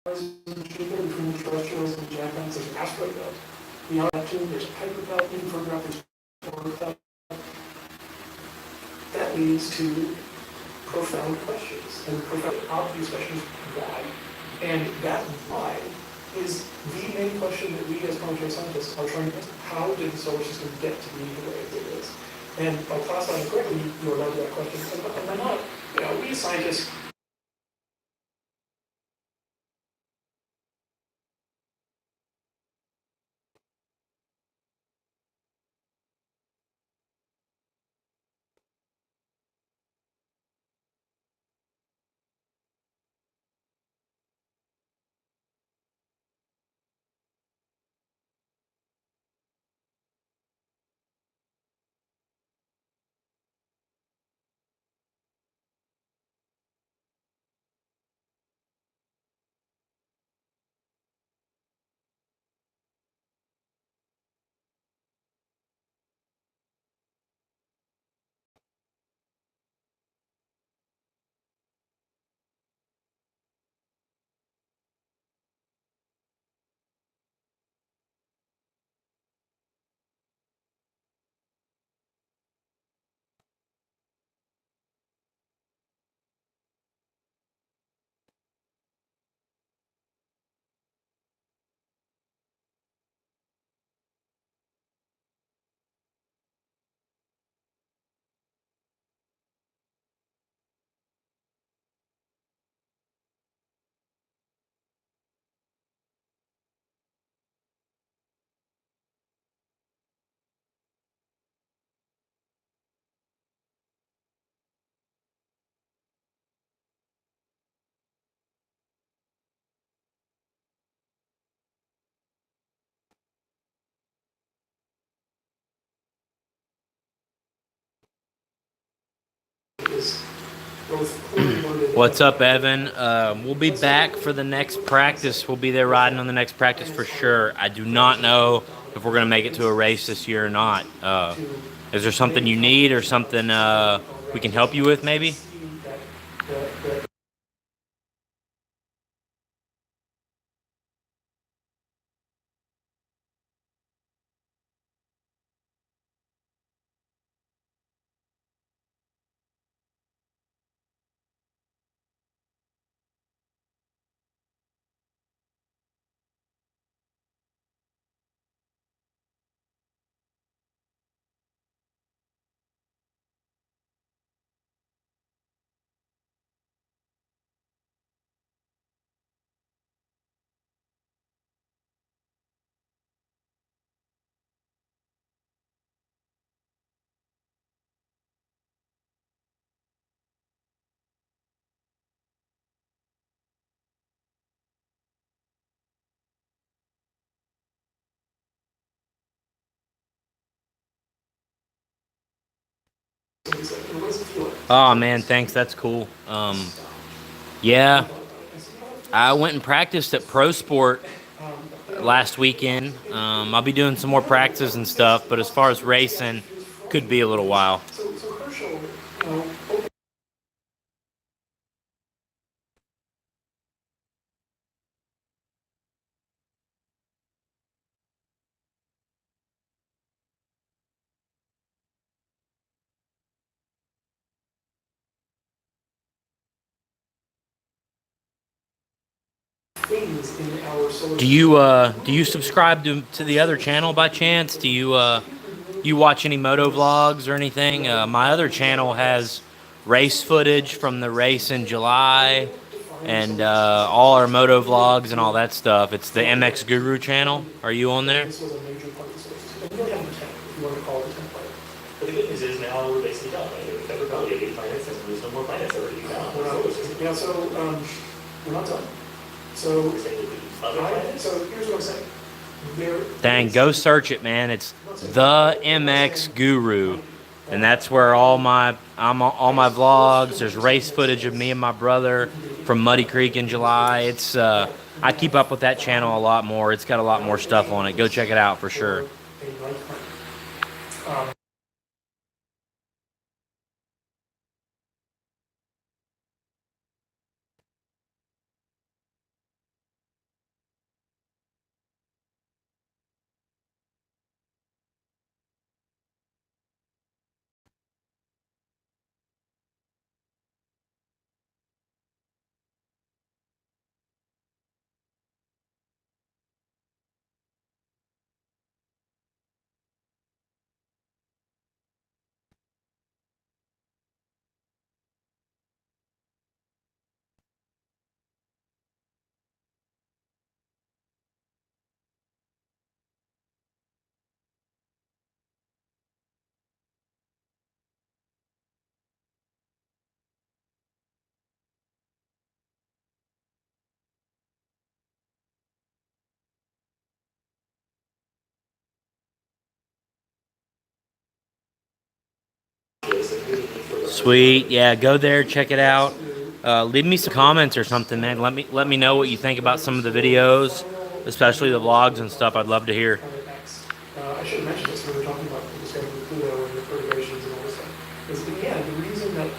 between the terrestrials and the jackknives, there's an asteroid belt. Beyond Neptune, there's a Kuiper belt. Even further out, there's a Oort belt. That leads to profound questions. And the profound, obvious question is why? And that why is the main question that we as planetary scientists are trying to answer. How did the solar system get to be the way it is? And by classifying it correctly, you're allowed to that question. And I'm not, we as scientists is both. What's up, Evan? We'll be back for the next practice. We'll be there riding on the next practice for sure. I do not know if we're going to make it to a race this year or not. Is there something you need or something we can help you with, maybe? Oh man, thanks. That's cool. Yeah, I went and practiced at Pro Sport last weekend. I'll be doing some more practices and stuff, but as far as racing, could be a little while. Do you subscribe to the other channel by chance? Do you watch any moto vlogs or anything? My other channel has race footage from the race in July and all our moto vlogs and all that stuff. It's the MX Guru channel. Are you on there? But the good news is now we're basically done. Right? We've covered about 80 planets, and there's no more planets already found. We're not done. So here's what I'm saying. Dang, go search it, man. It's the MX Guru, and that's where all my vlogs. There's race footage of me and my brother from Muddy Creek in July. It's I keep up with that channel a lot more. It's got a lot more stuff on it. Go check it out for sure. Sweet. Yeah, go there, check it out. Leave me some comments or something, man. Let me know what you think about some of the videos, especially the vlogs and stuff. I'd love to hear. I should have mentioned this when we were talking about discovering Pluto and the perturbations and all this stuff. Is in the end, the reason that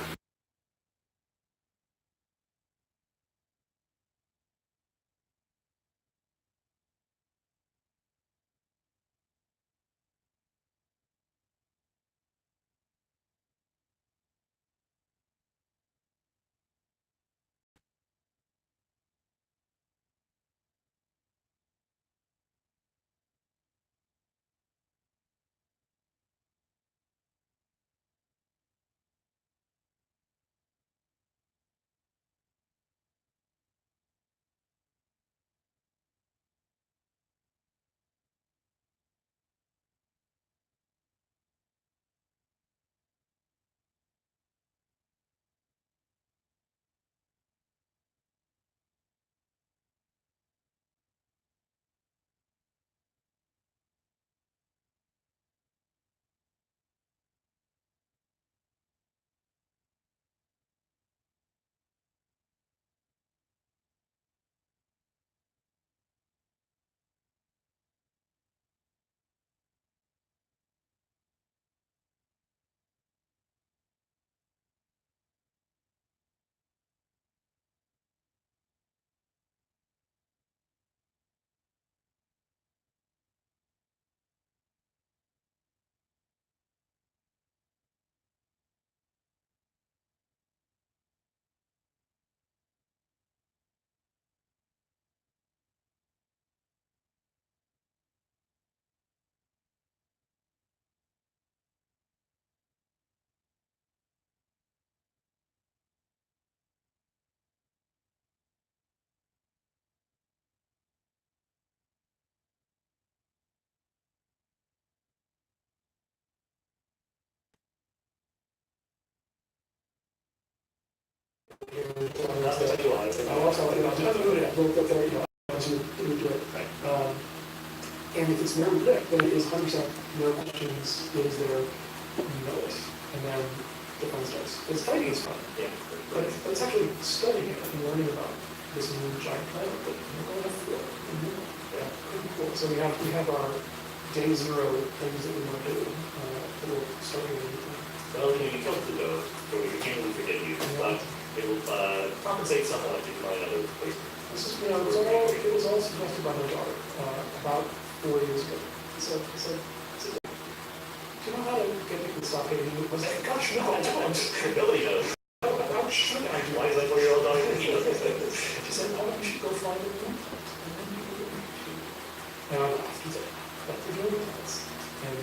I'll also let you know, depends on who it is, we'll get there, you know, as you do it. And if it's more predict, then it is 100% no questions, it is there, you know it, and then the fun starts. It's fighting is fun, but it's actually studying it and learning about this new giant planet that we're going to feel. Yeah, pretty cool. So we have our day zero things that we want to do, that we'll start doing. Well, you come to those, but we can't really forget you, but it will compensate somewhat if you find another place. This is, you know, it was all suggested by my daughter, about 4 years ago. So, do you know how to get people to stop hating you? I was like, gosh, no, I don't. Nobody knows. How should I do Why it? is that 4-year-old dog? He knows this thing. She said, oh, you should go find a room. And then you go to. And I laughed. He said, but we're doing this. And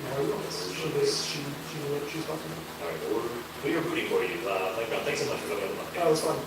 now we know this. She knew what she was talking about. All right, well, we are rooting for you. Thanks so much for coming on the podcast. That was fun.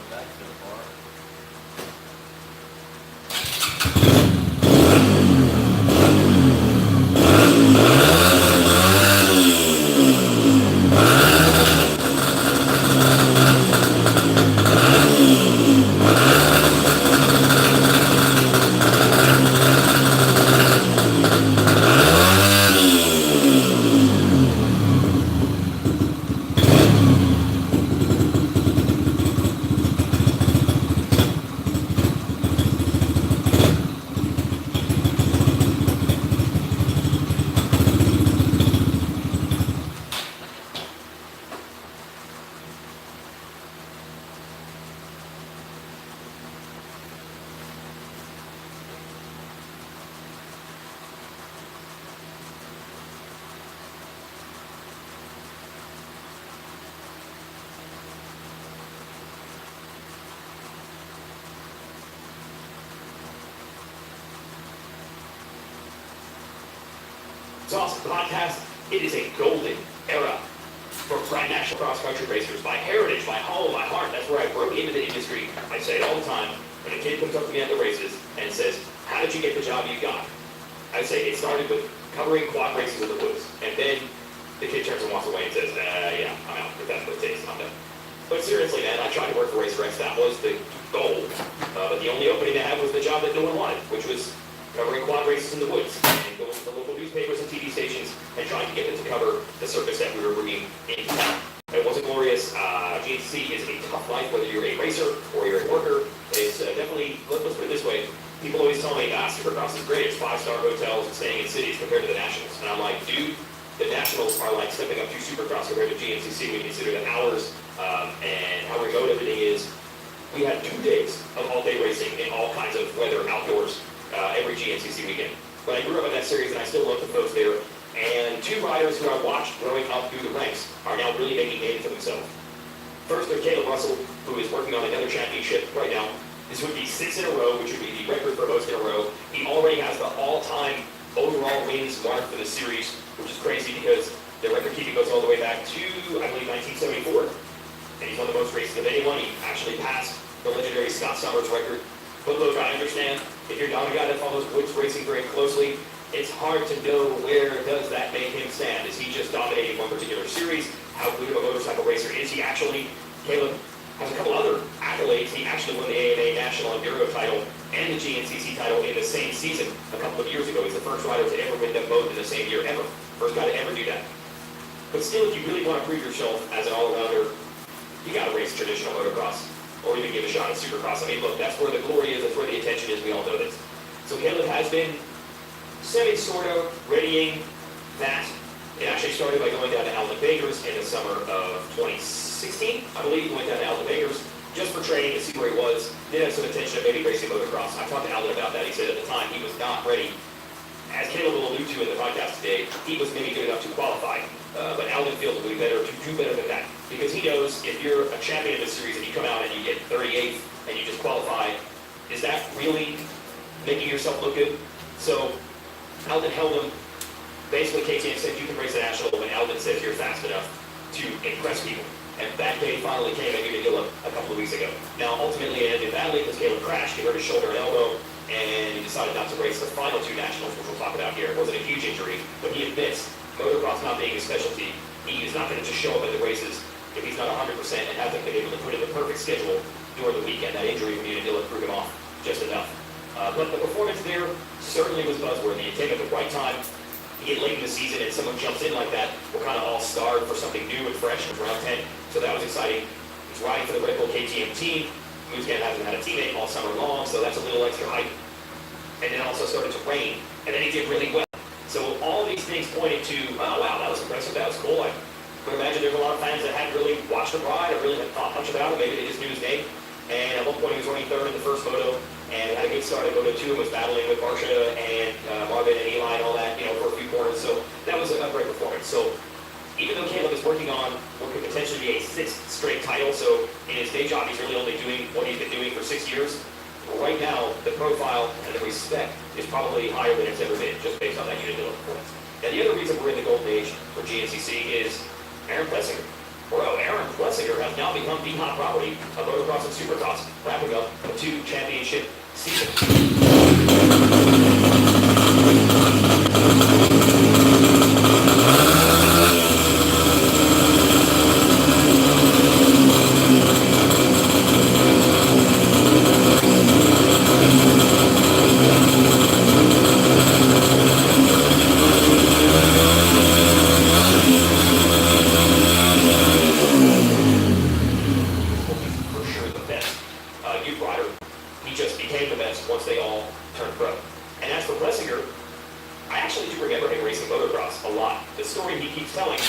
back so far. It's awesome. The podcast, it is a golden era for Pride National Cross Country Racers. By heritage, by home, by heart. That's where I broke into the industry. I say it all the time. When a kid comes up to me at the races and says, how did you get the job you got? I say it started with covering quad races in the woods. And then the kid turns and walks away and says, yeah, I'm out. If that's what it takes, I'm done. But seriously, man, I tried to work for RacerX. That was the goal. But the only opening they had was the job that no one wanted, which was covering quad races in the woods and going to the local newspapers and TV stations and trying to get them to cover the circus that we were bringing into town. It wasn't glorious. GNCC is a tough life, whether you're a racer or you're a worker. It's definitely, let's put it this way, people always tell me, Supercross is great. It's 5-star hotels and staying in cities compared to the Nationals. And I'm like, dude, the Nationals are like stepping up to Supercross compared to GNCC. We consider the hours and how remote everything is. We had 2 days of all-day racing in all kinds of weather outdoors every GNCC weekend. But I grew up in that series and I still love the folks there. And 2 riders who I watched growing up through the ranks are now really making names for themselves. First, there's Caleb Russell, who is working on another championship right now. This would be 6 in a row, which would be the record for most in a row. He already has the all-time overall wins mark for the series, which is crazy because the record keeping goes all the way back to, I believe, 1974. And he's won the most races of anyone. He actually passed the legendary Scott Summers record. But look, I understand, if you're not a guy that follows woods racing very closely, it's hard to know where does that make him stand. Is he just dominating one particular series? How good of a motorcycle racer is he actually? Caleb has a couple other accolades. He actually won the AMA National Enduro title and the GNCC title in the same season a couple of years ago. He's the first rider to ever win them both in the same year ever. First guy to ever do that. But still, if you really want to prove yourself as an all-rounder, you got to race traditional motocross. Or even give a shot at Supercross. I mean, look, that's where the glory is, that's where the attention is, we all know this. So Caleb has been sort of readying that. It actually started by going down to Alden Bakers in the summer of 2016. I believe he went down to Alden Bakers just for training to see where he was. Did have some intention of maybe racing motocross. I talked to Alden about that. He said at the time he was not ready. As Caleb will allude to in the podcast today, he was maybe good enough to qualify. But Alden feels it would be better to do better than that. Because he knows if you're a champion of this series and you come out and you get 38th and you just qualify, is that really making yourself look good? So Alden held him. Basically, KTM said you can race the National when Alden says you're fast enough to impress people. And that day finally came at Unadilla a couple of weeks ago. Now, ultimately, it ended badly because Caleb crashed. He hurt his shoulder and elbow, and he decided not to race the final 2 Nationals, which we'll talk about here. It wasn't a huge injury, but he admits motocross not being his specialty. He is not going to just show up at the races if he's not 100% and hasn't been able to put in the perfect schedule during the weekend. That injury from Unadilla threw him off just enough. But the performance there certainly was buzzworthy. It came at the right time. You get late in the season and someone jumps in like that, we're kind of all starved for something new and fresh in round 10. So that was exciting. He's riding for the Red Bull KTM team. Muscat hasn't had a teammate all summer long, so that's a little extra hype. And then also started to rain, and then he did really well. So all of these things pointed to, oh wow, that was impressive, that was cool. I would imagine there's a lot of fans that hadn't really watched the ride or really hadn't thought much about it. Maybe they just knew his name. And at one point he was running 3rd in the first moto and had a good start at Moto 2 and was battling with Barsha and Marvin and Eli and all that, for a few corners. So that was a great performance. So even though Caleb is working on what could potentially be a 6th straight title, so in his day job he's really only doing what he's been doing for 6 years, right now the profile and the respect is probably higher than it's ever been, just based on that Unadilla performance. And the other reason we're in the golden age for GNCC is Aaron Plessinger. Bro, Aaron Plessinger has now become the hot property of motocross and supercross, wrapping up a 2-championship season. For sure the best youth rider. He just became the best once they all turned pro. And as for Plessinger, I actually do remember him racing motocross a lot. The story he keeps telling.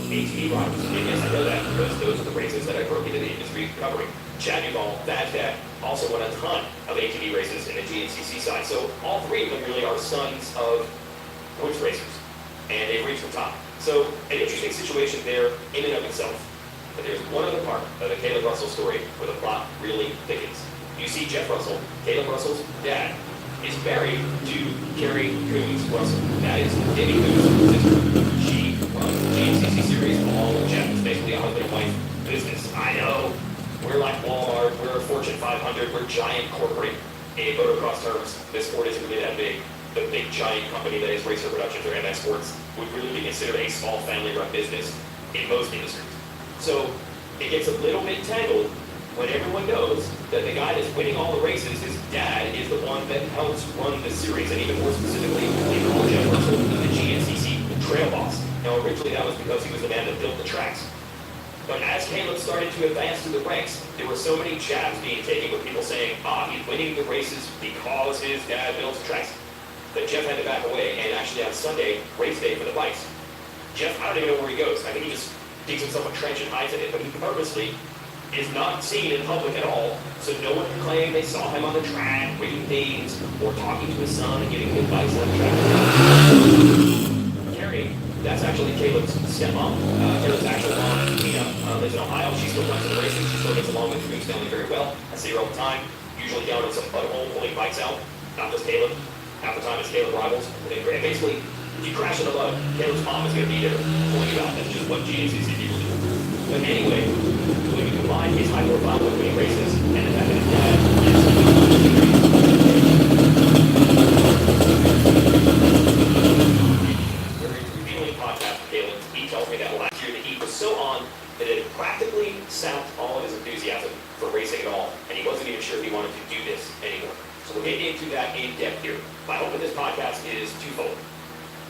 ATV riders. And yes, I know that because those are the races that I broke into the industry covering. Chad Duvall, Thad Dad, also won a ton of ATV races in the GNCC side. So all three of them really are sons of woods racers, and they've reached the top. So an interesting situation there in and of itself. But there's one other part of the Caleb Russell story where the plot really thickens. You see Jeff Russell, Caleb Russell's dad, is married to Carrie Coons Russell. That is Debbie Coons' sister. She runs the GNCC series. All of Jeff is basically a husband and wife business. I know. We're like Walmart. We're a Fortune 500. We're giant corporate in motocross terms. This sport isn't really that big. The big giant company that is Racer Productions or MX Sports would really be considered a small family-run business in most industries. So it gets a little bit tangled when everyone knows that the guy that's winning all the races, his dad, is the one that helps run the series, and even more specifically, they call Jeff Russell the GNCC trail boss. Now, originally that was because he was the man that built the tracks. But as Caleb started to advance through the ranks, there were so many jabs being taken with people saying, he's winning the races because his dad builds the tracks, that Jeff had to back away, and actually on Sunday, race day for the bikes. Jeff, I don't even know where he goes. I think he just digs himself a trench and hides in it, but he purposely is not seen in public at all, so no one can claim they saw him on the track, reading things, or talking to his son and giving him advice on the track. Carrie, that's actually Caleb's stepmom. Caleb's actual mom, Tina, lives in Ohio. She still runs in the racing. She still gets along with Coons family very well. I see her all the time, usually down in some butthole pulling bikes out. Not just Caleb. Half the time it's Caleb rivals. And basically, if you crash in the mud, Caleb's mom is going to be there pulling you out. That's just what GNCC people do. But anyway, when you combine his high profile with winning races and the fact that his dad very revealing podcast with Caleb, he tells me that last year the heat was so on that it practically sapped all of his enthusiasm for racing at all, and he wasn't even sure if he wanted to do this anymore. So we'll get into that in depth here. My hope in this podcast is twofold.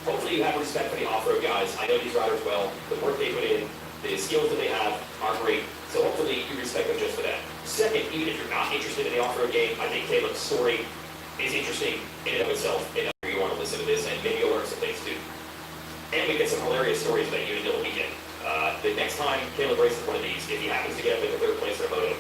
Hopefully you have respect for the off-road guys. I know these riders well. The work they put in, the skills that they have are great. So hopefully you respect them just for that. Second, even if you're not interested in the off-road game, I think Caleb's story is interesting in and of itself. And you want to listen to this, and maybe you'll learn some things too. And we get some hilarious stories about Unadilla weekend. The next time Caleb races one of these, if he happens to get up in the third place in a moto,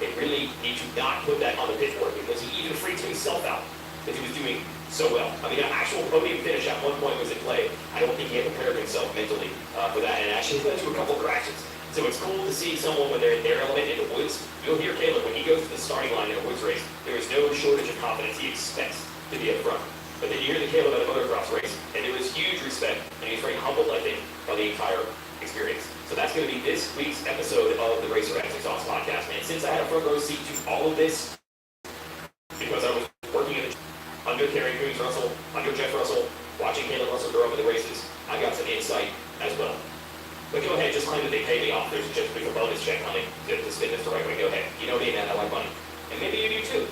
they really need to not put that on the pitchboard because he even freaks himself out because he was doing so well. I mean, an actual podium finish at one point was in play. I don't think he had prepared himself mentally for that, and actually led to a couple of crashes. So it's cool to see someone when they're in their element in the woods. You'll hear Caleb when he goes to the starting line in a woods race, there is no shortage of confidence. He expects to be up front. But then you hear the Caleb at a motocross race, and there was huge respect, and he's very humbled, I think, by the entire experience. So that's going to be this week's episode of the Racer X Exhaust Podcast, man. Since I had a front row seat to all of this, because I was working under Kerry Coons Russell, under Jeff Russell, watching Caleb Russell grow up in the races, I got some insight as well. But go ahead, just claim that they pay me off. There's just a bonus check coming to spin this the right way. Go ahead. You know me, man. I like money. And maybe you do too.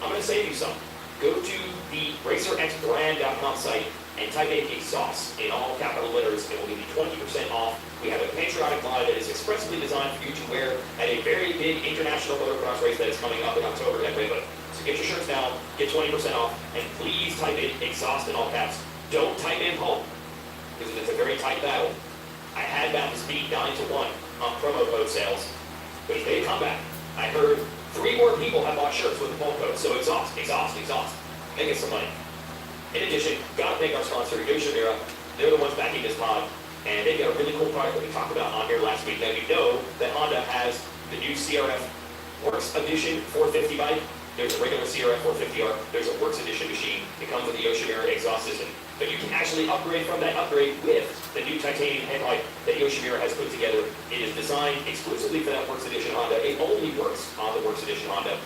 I'm going to save you some. Go to the RacerXbrand.com site and type in exhaust in all capital letters. It will give you 20% off. We have a patriotic line that is expressly designed for you to wear at a very big international motocross race that is coming up in October at Rainbow. So get your shirts now, get 20% off, and please type in exhaust in all caps. Don't type in home, because it's a very tight battle. I had Mountain Speed 9-1 on promo code sales, but it's made a comeback. I heard 3 more people have bought shirts with the promo code, so exhaust, exhaust, exhaust. Make us some money. In addition, gotta thank our sponsor, Yoshimura. They're the ones backing this pod, and they've got a really cool product that we talked about on here last week. Now, you know that Honda has the new CRF Works Edition 450 bike. There's a regular CRF 450R. There's a Works Edition machine. It comes with the Yoshimura exhaust system. But you can actually upgrade from that upgrade with the new titanium headlight that Yoshimura has put together. It is designed exclusively for that Works Edition Honda. It only works on the Works Edition Honda.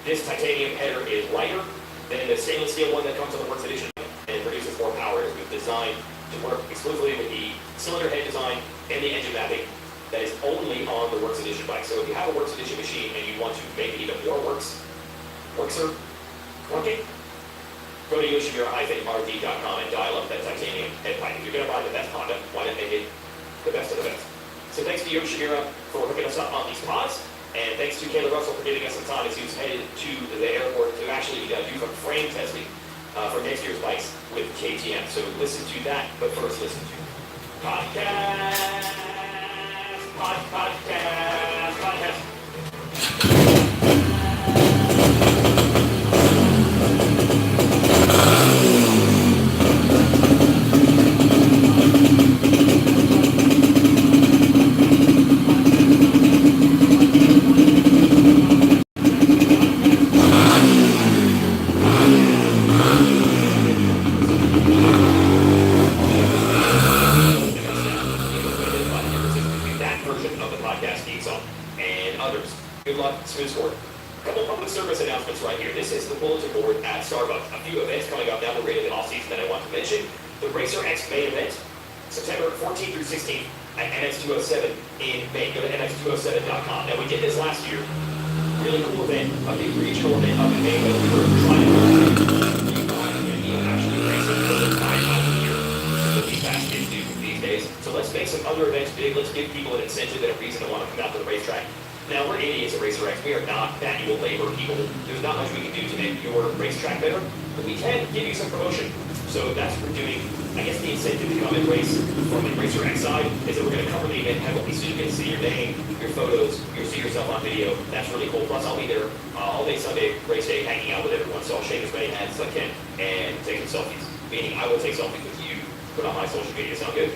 This titanium header is lighter than the stainless steel one that comes on the Works Edition, and it produces more power. It was designed to work exclusively with the cylinder head design and the engine mapping that is only on the Works Edition bike. So if you have a Works Edition machine and you want to make it even more working, go to Yoshimura-RD.com and dial up that titanium head pipe. If you're going to buy the best Honda, why not make it the best of the best? So thanks to Yoshimura for hooking us up on these pods, and thanks to Caleb Russell for giving us some time as he was headed to the airport to actually do some frame testing for next year's bikes with KTM. So listen to that, but first listen to podcast. That version of the podcast needs on, and others. Good luck, smooth sport. A couple public service announcements right here. This is the bulletin board at Starbucks. A few events coming up now that we're in the off season that I want to mention. The Racer X main event, September 14th through 16th at MX207 in Maine. Go to MX207.com. Now we did this last year. Really cool event, a big regional event up in Maine that we were trying to actually racing for the 9 times a year. So these fast kids do these days. So let's make some other events big. Let's give people an incentive and a reason to want to come out to the racetrack. Now, we're idiots at Racer X. We are not manual labor people. There's not much we can do to make your racetrack better, but we can give you some promotion. So that's what we're doing. I guess the incentive to come and race from the Racer X side is that we're going to cover the event heavily, so you can see your name, your photos, you'll see yourself on video. That's really cool. Plus, I'll be there all day Sunday, race day, hanging out with everyone. So I'll shake as many hands as I can and take some selfies. Meaning, I will take selfies with you, put on my social media. Sound good?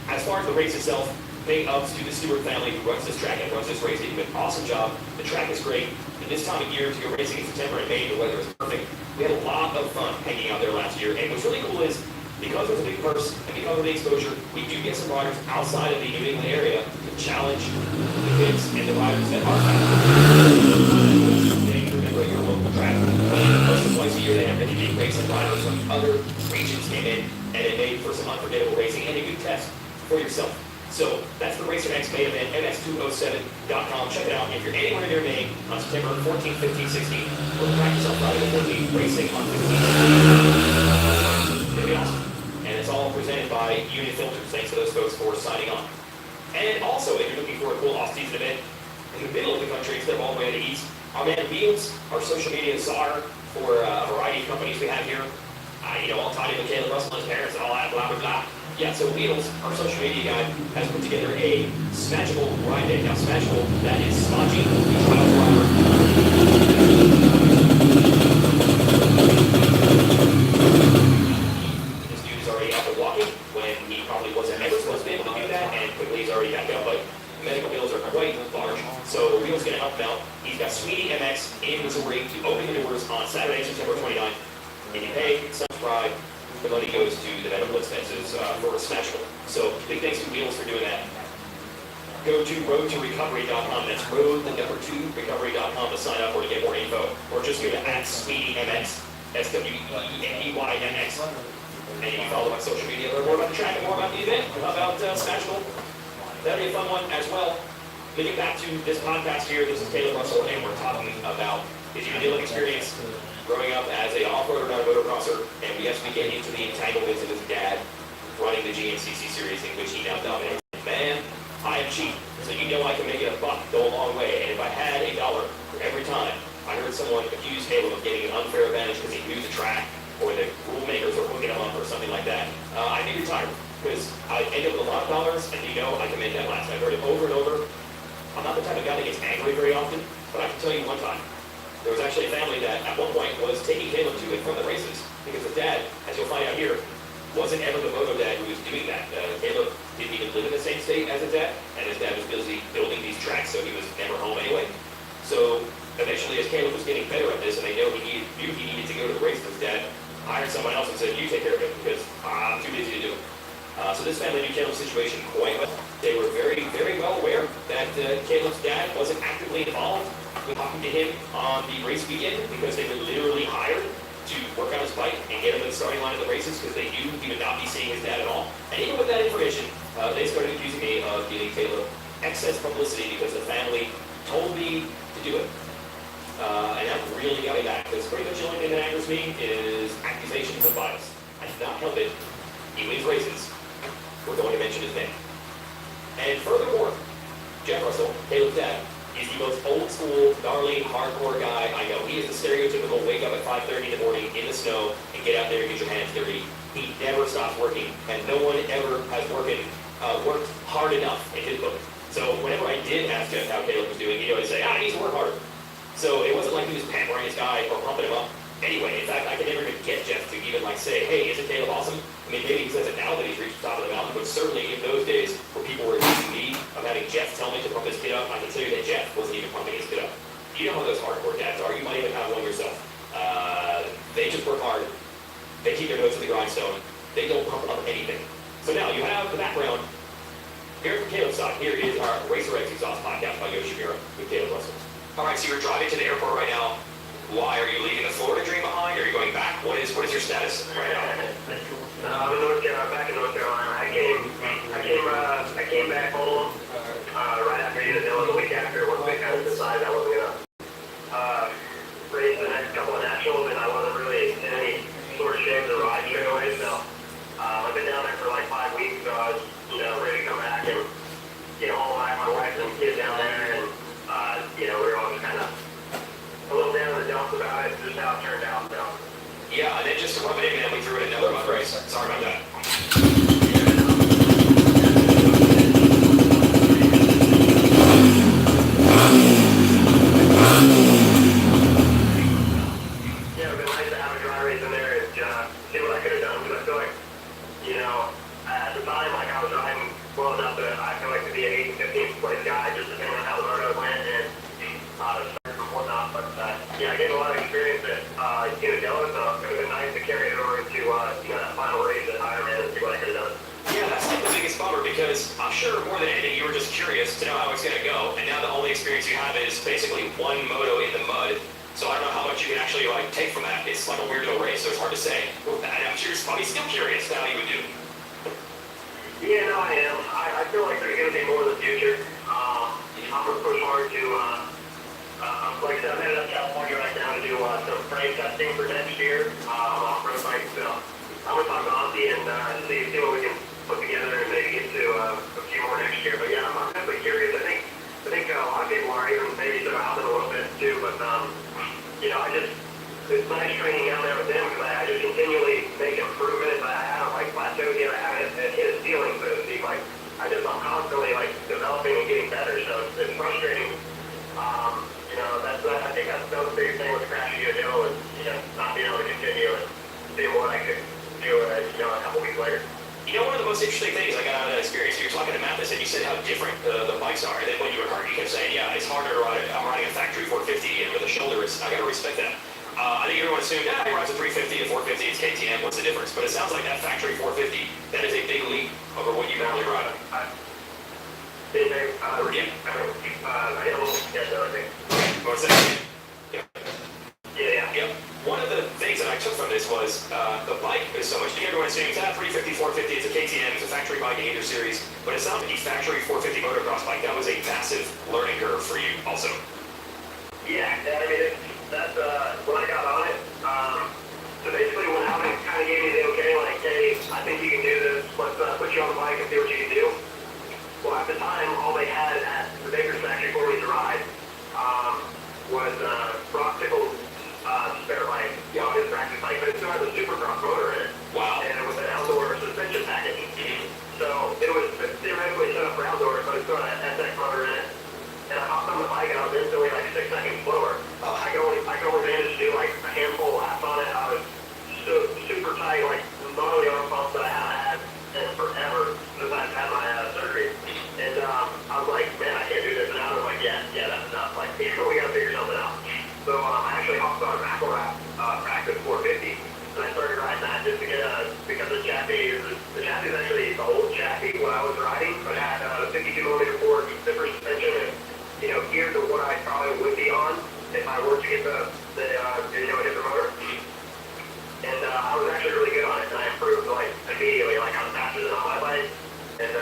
As far as the race itself, big ups to the Stewart family who runs this track and runs this race. They do an awesome job. The track is great. And this time of year, to go racing in September and May, the weather is perfect. We had a lot of fun hanging out there last year. And what's really cool is, because there's a big purse and because of the exposure, we do get some riders outside of the New England area to challenge the kids and the riders that are they remember your local track. And once or twice a year, they have really big racing riders from other regions came in, and it made for some unforgettable racing and a good test for yourself. So that's the Racer X main event, mx207.com. Check it out. If you're anywhere near Maine on September 14th, 15th, 16th, we'll practice on Friday the 14th, racing on 15th. It's going to be awesome. And it's all presented by Union Filters. Thanks to those folks for signing on. And also, if you're looking for a cool off-season event in the middle of the country instead of all the way to the east, our man Wheels, our social media czar for a variety of companies we have here, all tied in with Caleb Russell and his parents and all that, blah, blah, blah. Yeah, so Wheels, our social media guy, has put together a Smatchable ride day. Now, Smatchable, that is Smodgy, the trial driver. This dude is already out there walking when he probably wasn't ever supposed to be able to do that, and quickly he's already back up. But medical bills are quite large, so Wheel's going to help him out. He's got Sweetie MX in Missouri to open the doors on Saturday, September 29th. If you pay, subscribe, the money goes to the medical expenses for Smashable. So big thanks to Wheels for doing that. Go to roadtorecovery.com. That's road2recovery.com to sign up or to get more info. Or just go to @SweetieMX, SWEENEYMX. And you can follow on social media, learn more about the track and more about the event, about Smashable. That'll be a fun one as well. To get back to this podcast here, this is Caleb Russell, and we're talking about his unique experience growing up as a off-roader, not a motocrosser, and we actually get into the entanglements of his dad running the GNCC series in which he now dominates. Man, I am cheap, so you know I can make it a buck, go a long way, and if I had $1 for every time I heard someone accuse Caleb of getting an unfair advantage because he knew the track, or the rule makers were hooking him up or something like that, I'd be retired, because I end up with a lot of dollars, and you know I can make that last. I've heard it over and over. I'm not the type of guy that gets angry very often, but I can tell you one time, there was actually a family that at one point was taking Caleb to and from the races, because his dad, as you'll find out here, wasn't ever the moto dad who was doing that. Caleb didn't even live in the same state as his dad, and his dad was busy building these tracks, so he was never home anyway. So eventually, as Caleb was getting better at this, and they knew he needed to go to the race, his dad hired someone else and said, "You take care of it, because I'm too busy to do it." So this family knew Caleb's situation quite well. They were very, very well aware that Caleb's dad wasn't actively involved with talking to him on the race weekend, because they were literally hired to work on his bike and get him in the starting line of the races, because they knew he would not be seeing his dad at all. And even with that information, they started accusing me of giving Caleb excess publicity because the family told me to do it. And that really got me back, because pretty much the only thing that angers me is accusations of bias. I did not help it. He wins races. We're going to mention his name. And furthermore, Jeff Russell, Caleb's dad, is the most old school, gnarly, hardcore guy I know. He is the stereotypical wake up at 5:30 in the morning in the snow and get out there and get your hands dirty. He never stops working, and no one ever has worked hard enough in his book. So whenever I did ask Jeff how Caleb was doing, he'd always say, he needs to work harder. So it wasn't like he was pampering his guy or pumping him up. Anyway, in fact, I could never even get Jeff to even say, hey, isn't Caleb awesome? I mean, maybe he says it now that he's reached the top of the mountain, but certainly in those days where people were accusing me of having Jeff tell me to pump his kid up, I can tell you that Jeff wasn't even pumping his kid up. You know how those hardcore dads are. You might even have one yourself. They just work hard. They keep their nose to the grindstone. They don't pump up anything. So now you have the background. Here from Caleb's side, here is our Racer X Exhaust podcast by Yoshimura with Caleb Russell. All right, so you're driving to the airport right now. Why? Are you leaving the Florida dream behind? Are you going back? What is your status right now? I'm in North Carolina, back in North Carolina. I came back home right after Unadilla, the week after, once we kind of decided I wasn't gonna race the next couple of nationals, and I wasn't really in any sort of shape to ride straight away. So I've been down there for like 5 weeks, so I was ready to come back and get home. I have my wife and kids down there, and we were all just kind of a little down in the dumps about it, just how it turned out. So. Yeah, and then just to rub it in, man, we threw in another mud race. Sorry about that. Yeah, it would be nice to have a dry race in there and see what I could have done, because I feel like, at the time, like I was riding well enough that I feel like to be an 8th, 15th place guy, just depending on how the moto went and whatnot. But I gained a lot of experience at Unadilla, so it would have been nice to carry it over into that final race at Ironman and see what I could have done. Yeah, that's like the biggest bummer, because I'm sure more than anything you were just curious to know how it's going to go, and now the only experience you have is basically one moto in the mud. So I don't know how much you can actually take from that. It's like a weirdo race, so it's hard to say. And I'm sure you're probably still curious how you would do. Yeah, no, I am. I feel like there's going to be more in the future. I'm going to push hard to, like I said, I'm headed up to California right now to do some frame testing for next year. I'm off-road bike, so I'm going to talk to Ozzy and see what we can put together and maybe get to a few more next year. But yeah, I'm definitely curious. I think a lot of people are even maybe about it a little bit too. But it's nice training down there with them, because I just continually make improvements. I haven't plateaued yet. I haven't hit a ceiling, so to speak. I'm constantly developing and getting better. So it's frustrating. I think that's the biggest thing with crashing Unadilla is not being You know, one of the most interesting things I got out of that experience, you're talking to Mathis and you said how different the bikes are. And then when you were karting, you kept saying, yeah, it's harder to ride. I'm riding a factory 450 and with a shoulder, I got to respect that. I think everyone assumed, he rides a 350, a 450, it's KTM, what's the difference? But it sounds like that factory 450, that is a big leap over what you normally ride. Yeah. I I don't get that, I think. want to say, yeah. Yeah. Yep. One of the things that I took from this was the bike is so much. Everyone assumes 350, 450, it's a KTM, it's a factory bike, a series, but it's not the factory 450 motocross bike. That was a massive learning curve for you, also. Yeah, I mean, that's when I got on it. So basically, when Alvin kind of gave me the okay, like, hey, I think you can do this. Let's put you on the bike and see what you can do. Well, at the time, all they had at the Baker's factory for me to ride was Brock Tickle's spare bike, his practice bike, but it still has a Supercross motor in it. Wow. And it was an outdoor suspension package. So it was theoretically set up for outdoors, but it still had an SX motor in it. And I hopped on the bike and I was instantly like 6 seconds slower. I can only manage to do like a handful of laps on it. I was super tight, like not only arm pumps that I haven't had in forever since I've had my surgery. And I was like, man, I can't do this. And I was like, yeah, that's enough. Like, we gotta figure something out. So I actually hopped on McElrath practice 450. And I started riding that just to get because the chassis is actually the old chassis when I was riding, but it had a 52mm forward zipper suspension and geared to what I probably would be on if I were to get hit the motor. And I was actually really good on it, and I improved like immediately, like I was faster than on my bike. And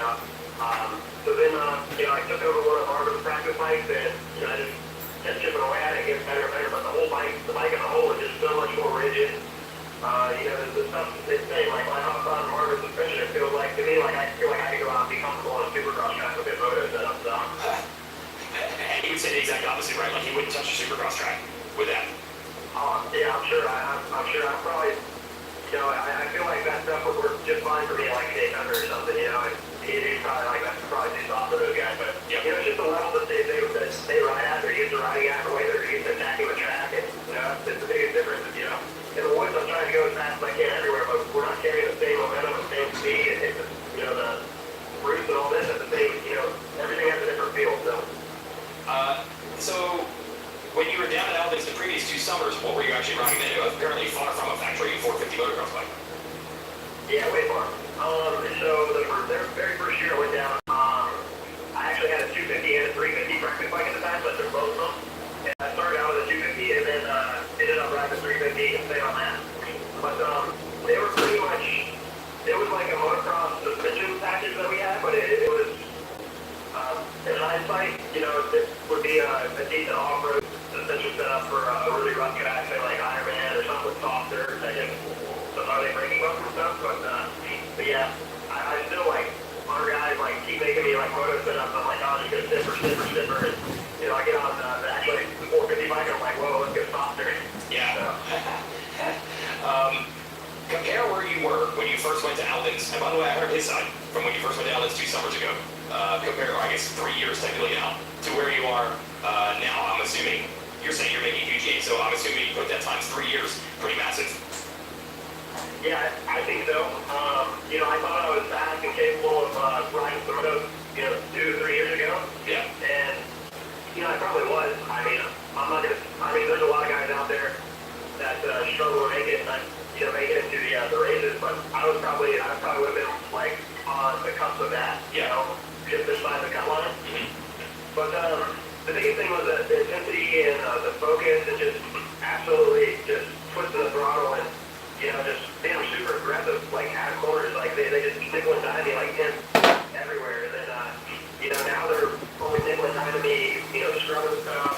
so then I took over one of Marvin's practice bikes, and I just kept chipping away at it, getting better and better. But the bike as a whole is just so much more rigid. The stuff they say, like when I hop on Marvin's suspension, it feels like to me like I feel like I could go out and be comfortable on a Supercross track with his motor setup. So. And he would say the exact opposite, right? Like he wouldn't touch a Supercross track with that. Yeah, I'm sure. I'm sure. I probably, I feel like that stuff would work just fine for me, like Dave Hunter or something. He's probably like that's probably too soft for those guys. But it's just the level that they ride at. They're used to riding at, the way they're used to attacking the track, and it's the biggest difference. In the woods, I'm trying to go as fast as I can everywhere, but we're not carrying the same momentum, the same speed, and the roots and all this at the same. Everything has a different feel. So when you were down at Alvin's the previous 2 summers, what were you actually riding then? It was apparently far from a factory 450 motocross bike. Yeah, way far. So their very first year I went down, I actually had a 250 and a 350 practice bike at the time, so I took both of them. And I started out with a 250 and then ended up riding a 350 and stayed on that. But they were pretty much, it was like a motocross suspension package that we had, but it was, in hindsight, it would be a decent off-road suspension setup for a really rough track, say like Ironman or something softer, taking some other braking bumps and stuff. But yeah, I still like, our guys like keep making me like moto setups. I'm like, oh, just go stiffer. And, I get on actually the 450 bike, and I'm like, whoa, let's go softer. Yeah. So. Compare where you were when you first went to Alvin's. And by the way, I heard his side from when you first went to Alvin's 2 summers ago. Compare, I guess, 3 years technically now to where you are now. I'm assuming you're saying you're making huge gains, so I'm assuming you put that times 3 years, pretty massive. Yeah, I think so. I thought I was fast and capable of riding some of those, 2 or 3 years ago. Yeah. And, I probably was. I'm not gonna. There's a lot of guys out there that struggle to make it, make it into the races. But I probably would have been like on the cusp of that. Just this side of the cut line. Mm-hmm. But the biggest thing was the intensity and the focus and just absolutely just twisting the throttle and just being super aggressive, like out of corners, like they just nickel and dime me like him everywhere. And then now they're only nickel and diming me, scrubbing stuff.